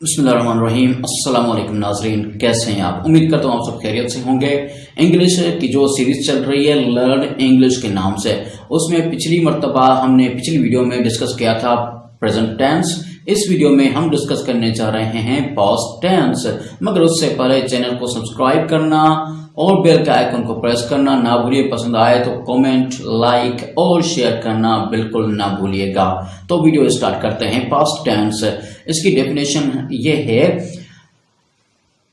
बिस्मिल्लाहिर्रहमानिर्रहीम। अस्सलाम वालेकुम नाज़रीन, कैसे हैं आप? उम्मीद करता हूँ आप सब खैरियत से होंगे। इंग्लिश की जो सीरीज चल रही है लर्न इंग्लिश के नाम से, उसमें पिछली वीडियो में डिस्कस किया था प्रेजेंट टेंस। इस वीडियो में हम डिस्कस करने जा रहे हैं पास्ट टेंस। मगर उससे पहले चैनल को सब्सक्राइब करना और बेल के आइकन को प्रेस करना ना भूलिए। पसंद आए तो कमेंट, लाइक और शेयर करना बिल्कुल ना भूलिएगा। तो वीडियो स्टार्ट करते हैं। पास्ट टेंस, इसकी डेफिनेशन ये है,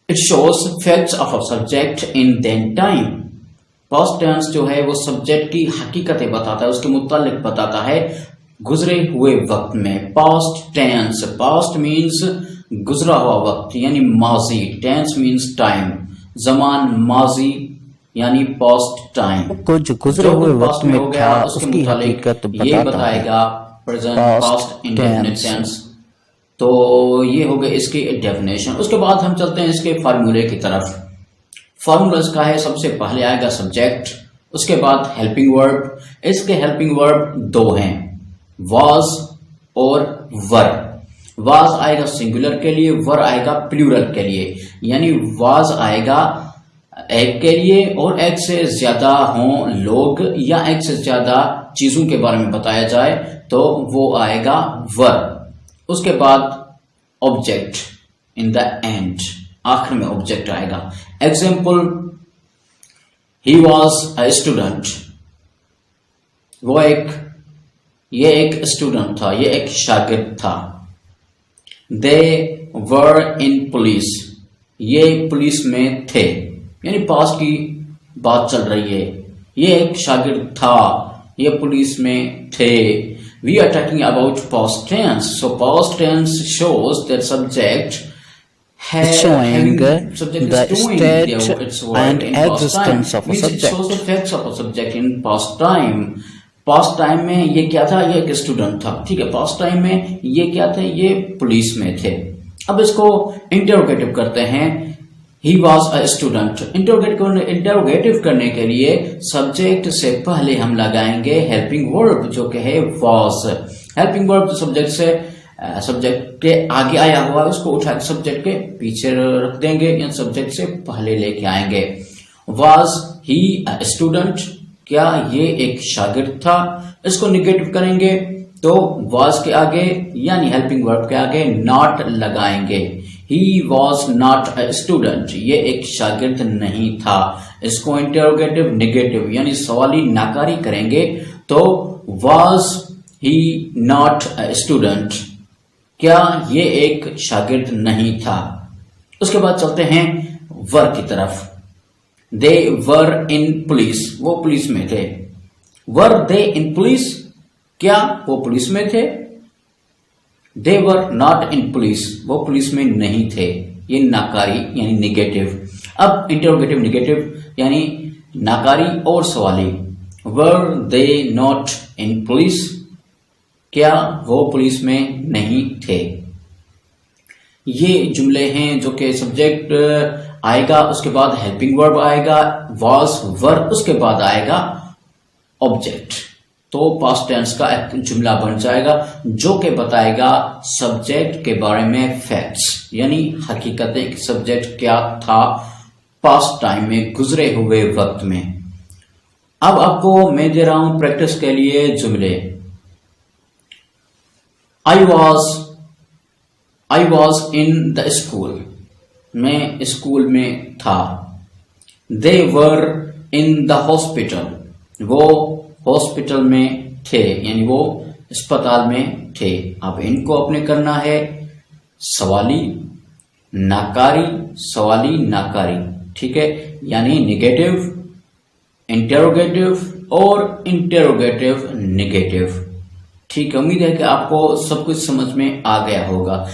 it shows facts of a subject in then time. Past tense जो है वो सब्जेक्ट की हकीकतें बताता है, उसके मुतालिक बताता है गुजरे हुए वक्त में। पास्ट टेंस, पास्ट मीन्स गुजरा हुआ वक्त यानी माजी, टेंस मीन्स टाइम, जमान माजी यानी पास्ट टाइम। कुछ गुजरे हुए वक्त में हो गया उसकी हकीकत ये बताएगा प्रेजेंट पास्ट इंडेफिनिट टेंस। तो ये हो गए इसकी डेफिनेशन। उसके बाद हम चलते हैं इसके फार्मूले की तरफ। फार्मूला इसका है, सबसे पहले आएगा सब्जेक्ट, उसके बाद हेल्पिंग वर्ब। इसके हेल्पिंग वर्ब दो हैं, वाज और वर। वाज आएगा सिंगुलर के लिए, वर आएगा प्लूरल के लिए। यानी वाज आएगा एक के लिए और एक से ज्यादा हों लोग या एक से ज्यादा चीजों के बारे में बताया जाए तो वो आएगा वर। उसके बाद ऑब्जेक्ट इन द एंड, आखिर में ऑब्जेक्ट आएगा। Example, he was a student, ये एक स्टूडेंट था, ये एक शागिर्द था। दे वर इन पुलिस, ये पुलिस में थे, यानी पास की बात चल रही है। ये एक शागिर्द था, ये पुलिस में थे। We are talking about past tense. So past tense shows that subject showing the state and existence of a subject. It shows the facts of a subject in past time. Past time में ये क्या था, ये एक student था, ठीक है। Past time में ये क्या थे, ये पुलिस में थे। अब इसको इंटरोगेटिव करते हैं। He was a student। Interrogative करने के लिए सब्जेक्ट से पहले हम लगाएंगे हेल्पिंग वर्ब जो कि है was। हेल्पिंग वर्ब जो सब्जेक्ट के आगे आया हुआ है उसको उठा के सब्जेक्ट के पीछे रख देंगे या सब्जेक्ट से पहले लेके आएंगे। Was he a student? क्या ये एक शागिर्द था? इसको निगेटिव करेंगे तो was के आगे यानी हेल्पिंग वर्ब के आगे not लगाएंगे। He was not a student, ये एक शागिर्द नहीं था। इसको इंटरोगेटिव निगेटिव यानी सवाली नाकारी करेंगे तो was he not a student, क्या ये एक शागिर्द नहीं था। उसके बाद चलते हैं वर की तरफ। They were in police, वो पुलिस में थे। Were they in police, क्या वो पुलिस में थे? They were not in police, वो पुलिस में नहीं थे। ये नाकारी यानी निगेटिव। अब इंटरोगेटिव निगेटिव यानी नाकारी और सवाली। Were they not in police, क्या वो पुलिस में नहीं थे। ये जुमले हैं जो कि सब्जेक्ट आएगा, उसके बाद हेल्पिंग वर्ब आएगा, was, वर, उसके बाद आएगा ऑब्जेक्ट। तो पास्ट टेंस का एक जुमला बन जाएगा जो कि बताएगा सब्जेक्ट के बारे में फैक्ट्स यानी हकीकतें कि सब्जेक्ट क्या था पास्ट टाइम में, गुजरे हुए वक्त में। अब आपको मैं दे रहा हूं प्रैक्टिस के लिए जुमले। I was in the school, मैं स्कूल में था। They were in the hospital, वो हॉस्पिटल में थे यानी वो अस्पताल में थे। अब इनको अपने करना है सवाली नाकारी, सवाली नाकारी, ठीक है, यानी निगेटिव, इंटरोगेटिव और इंटरोगेटिव निगेटिव। ठीक है, उम्मीद है कि आपको सब कुछ समझ में आ गया होगा।